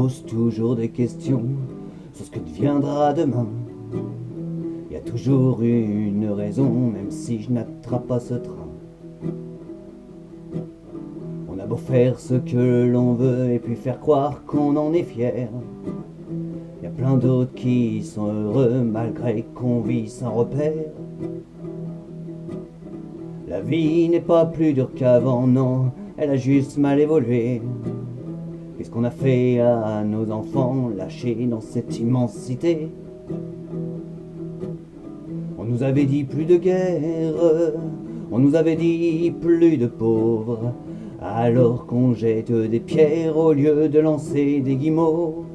pose toujours des questions sur ce que deviendra demain. Il y a toujours une raison, même si je n'attrape pas ce train. On a beau faire ce que l'on veut et puis faire croire qu'on en est fier. Il y a plein d'autres qui sont heureux malgré qu'on vit sans repère. La vie n'est pas plus dure qu'avant, non, elle a juste mal évolué. Qu'est-ce qu'on a fait à nos enfants lâchés dans cette immensité? On nous avait dit plus de guerre, on nous avait dit plus de pauvres, alors qu'on jette des pierres au lieu de lancer des guimauves.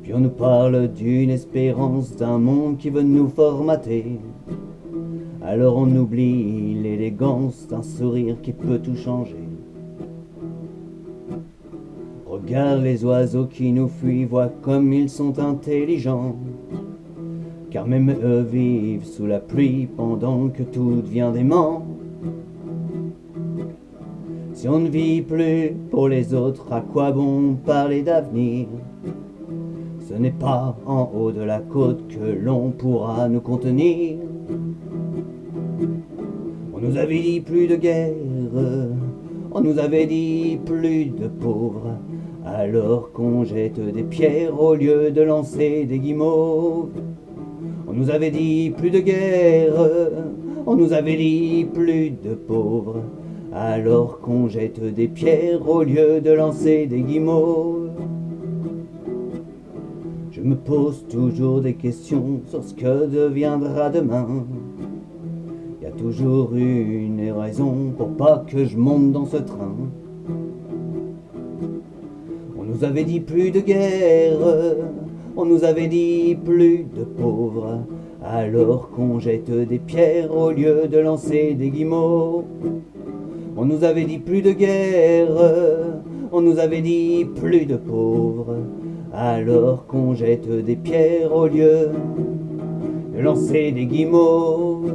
Puis on nous parle d'une espérance, d'un monde qui veut nous formater. Alors on oublie l'élégance d'un sourire qui peut tout changer. Regarde les oiseaux qui nous fuient, vois comme ils sont intelligents. Car même eux vivent sous la pluie pendant que tout devient dément. Si on ne vit plus pour les autres, à quoi bon parler d'avenir? Ce n'est pas en haut de la côte que l'on pourra nous contenir. On nous avait dit plus de guerre, on nous avait dit plus de pauvres, alors qu'on jette des pierres au lieu de lancer des guimauves. On nous avait dit plus de guerre, on nous avait dit plus de pauvres, alors qu'on jette des pierres au lieu de lancer des guimauves. Je me pose toujours des questions sur ce que deviendra demain. Il y a toujours une raison pour pas que je monte dans ce train. On nous avait dit plus de guerre, on nous avait dit plus de pauvres, alors qu'on jette des pierres au lieu de lancer des guimauves. On nous avait dit plus de guerre, on nous avait dit plus de pauvres, alors qu'on jette des pierres au lieu de lancer des guimauves.